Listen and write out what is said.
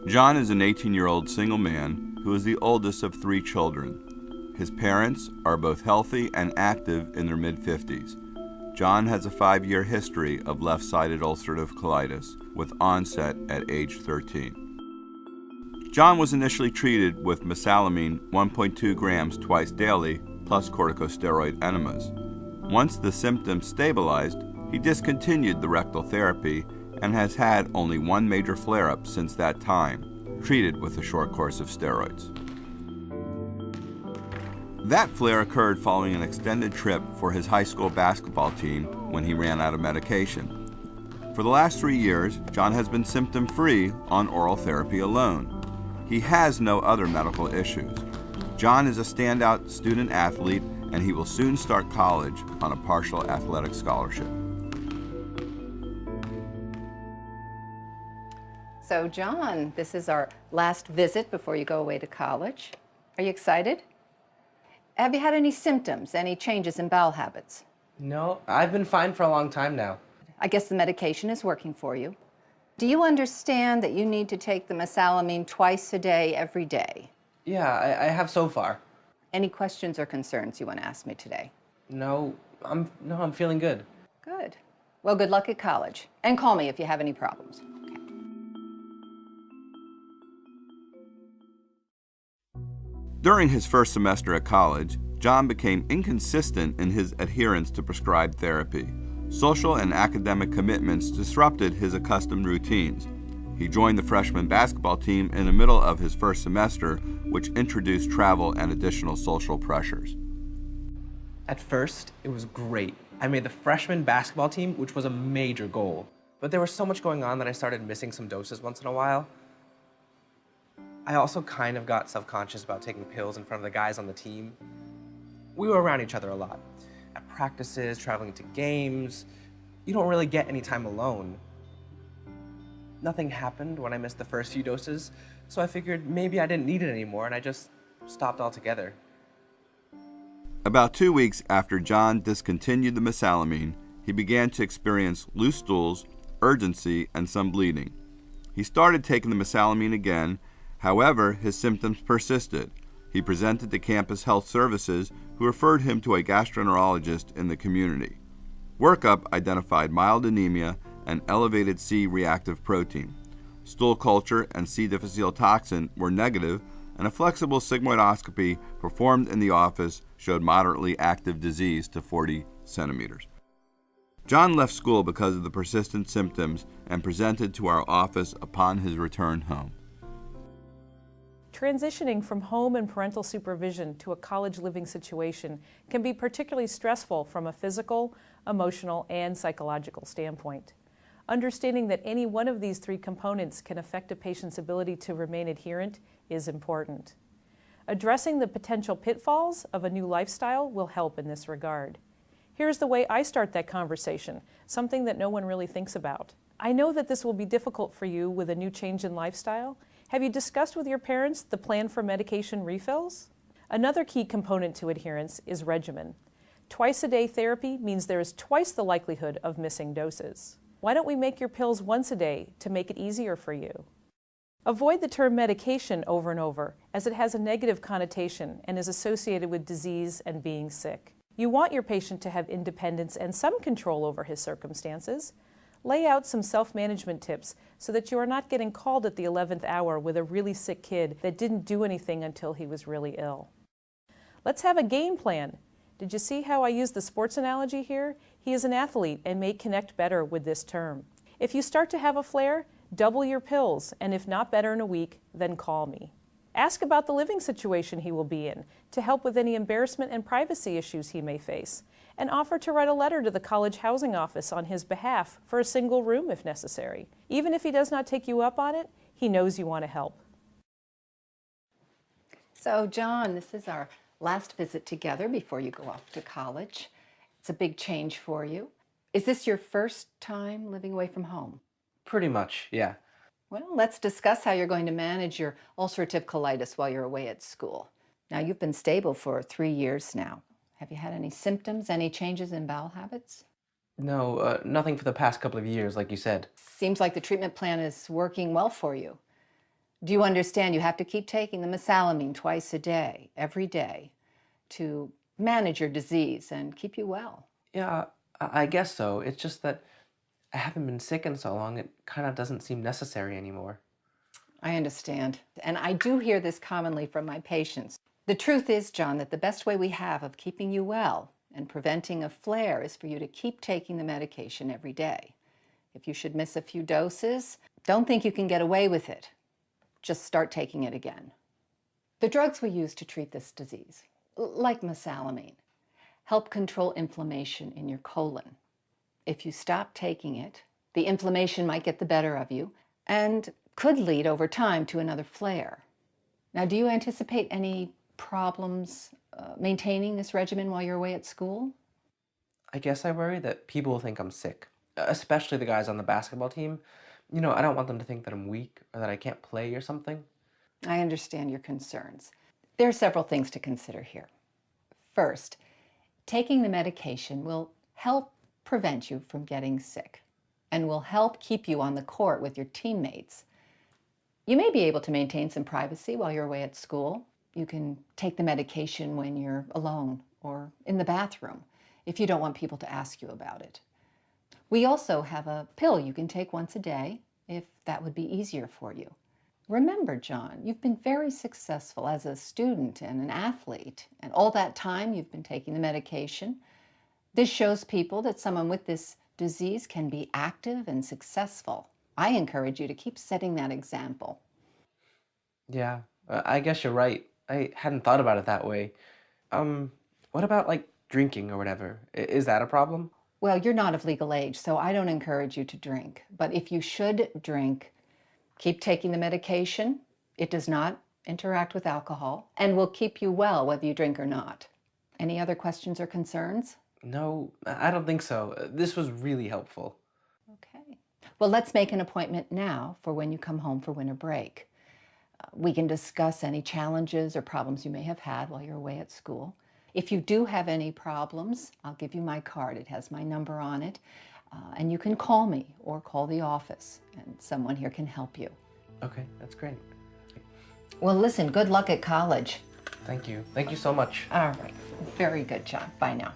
John is an 18-year-old single man who is the oldest of 3 children. His parents are both healthy and active in their mid-50s. John has a 5-year history of left-sided ulcerative colitis with onset at age 13. John was initially treated with mesalamine 1.2 grams twice daily plus corticosteroid enemas. Once the symptoms stabilized, he discontinued the rectal therapy and has had only 1 major flare-up since that time, treated with a short course of steroids. That flare occurred following an extended trip for his high school basketball team when he ran out of medication. For the last 3 years, John has been symptom-free on oral therapy alone. He has no other medical issues. John is a standout student athlete, and he will soon start college on a partial athletic scholarship. So, John, this is our last visit before you go away to college. Are you excited? Have you had any symptoms, any changes in bowel habits? No, I've been fine for a long time now. I guess the medication is working for you. Do you understand that you need to take the mesalamine twice a day, every day? Yeah, I have so far. Any questions or concerns you want to ask me today? No, I'm feeling good. Good. Well, good luck at college. And call me if you have any problems. Okay. During his first semester at college, John became inconsistent in his adherence to prescribed therapy. Social and academic commitments disrupted his accustomed routines. He joined the freshman basketball team in the middle of his first semester, which introduced travel and additional social pressures. At first, it was great. I made the freshman basketball team, which was a major goal. But there was so much going on that I started missing some doses once in a while. I also kind of got self-conscious about taking pills in front of the guys on the team. We were around each other a lot. At practices, traveling to games, you don't really get any time alone. Nothing happened when I missed the first few doses, so I figured maybe I didn't need it anymore and I just stopped altogether. About 2 weeks after John discontinued the mesalamine, he began to experience loose stools, urgency, and some bleeding. He started taking the mesalamine again. However, his symptoms persisted. He presented to campus health services, who referred him to a gastroenterologist in the community. Workup identified mild anemia and elevated C-reactive protein. Stool culture and C. difficile toxin were negative, and a flexible sigmoidoscopy performed in the office showed moderately active disease to 40 centimeters. John left school because of the persistent symptoms and presented to our office upon his return home. Transitioning from home and parental supervision to a college living situation can be particularly stressful from a physical, emotional, and psychological standpoint. Understanding that any one of these 3 components can affect a patient's ability to remain adherent is important. Addressing the potential pitfalls of a new lifestyle will help in this regard. Here's the way I start that conversation, something that no one really thinks about. I know that this will be difficult for you with a new change in lifestyle. Have you discussed with your parents the plan for medication refills? Another key component to adherence is regimen. Twice-a-day therapy means there is twice the likelihood of missing doses. Why don't we make your pills once a day to make it easier for you? Avoid the term medication over and over, as it has a negative connotation and is associated with disease and being sick. You want your patient to have independence and some control over his circumstances. Lay out some self-management tips so that you are not getting called at the 11th hour with a really sick kid that didn't do anything until he was really ill. Let's have a game plan. Did you see how I used the sports analogy here? He is an athlete and may connect better with this term. If you start to have a flare, double your pills, and if not better in a week, then call me. Ask about the living situation he will be in to help with any embarrassment and privacy issues he may face, and offer to write a letter to the college housing office on his behalf for a single room if necessary. Even if he does not take you up on it, he knows you want to help. So, John, this is our last visit together before you go off to college. It's a big change for you. Is this your first time living away from home? Pretty much, yeah. Well, let's discuss how you're going to manage your ulcerative colitis while you're away at school. Now, you've been stable for 3 years now. Have you had any symptoms, any changes in bowel habits? No, nothing for the past couple of years, like you said. Seems like the treatment plan is working well for you. Do you understand you have to keep taking the mesalamine twice a day, every day, to manage your disease and keep you well? Yeah, I guess so. It's just that I haven't been sick in so long, it kind of doesn't seem necessary anymore. I understand. And I do hear this commonly from my patients. The truth is, John, that the best way we have of keeping you well and preventing a flare is for you to keep taking the medication every day. If you should miss a few doses, don't think you can get away with it. Just start taking it again. The drugs we use to treat this disease, like mesalamine, help control inflammation in your colon. If you stop taking it, the inflammation might get the better of you and could lead over time to another flare. Now, do you anticipate any problems maintaining this regimen while you're away at school? I guess I worry that people will think I'm sick, especially the guys on the basketball team. You know, I don't want them to think that I'm weak or that I can't play or something. I understand your concerns. There are several things to consider here. First, taking the medication will help prevent you from getting sick and will help keep you on the court with your teammates. You may be able to maintain some privacy while you're away at school. You can take the medication when you're alone or in the bathroom if you don't want people to ask you about it. We also have a pill you can take once a day if that would be easier for you. Remember, John, you've been very successful as a student and an athlete, and all that time you've been taking the medication. This shows people that someone with this disease can be active and successful. I encourage you to keep setting that example. Yeah, I guess you're right. I hadn't thought about it that way. What about like drinking or whatever? Is that a problem? Well, you're not of legal age, so I don't encourage you to drink. But if you should drink, keep taking the medication. It does not interact with alcohol and will keep you well whether you drink or not. Any other questions or concerns? No, I don't think so. This was really helpful. Okay. Well, let's make an appointment now for when you come home for winter break. We can discuss any challenges or problems you may have had while you're away at school. If you do have any problems, I'll give you my card. It has my number on it. And you can call me or call the office, and someone here can help you. Okay, that's great. Well, listen, good luck at college. Thank you. Thank you so much. All right. Very good, John. Bye now.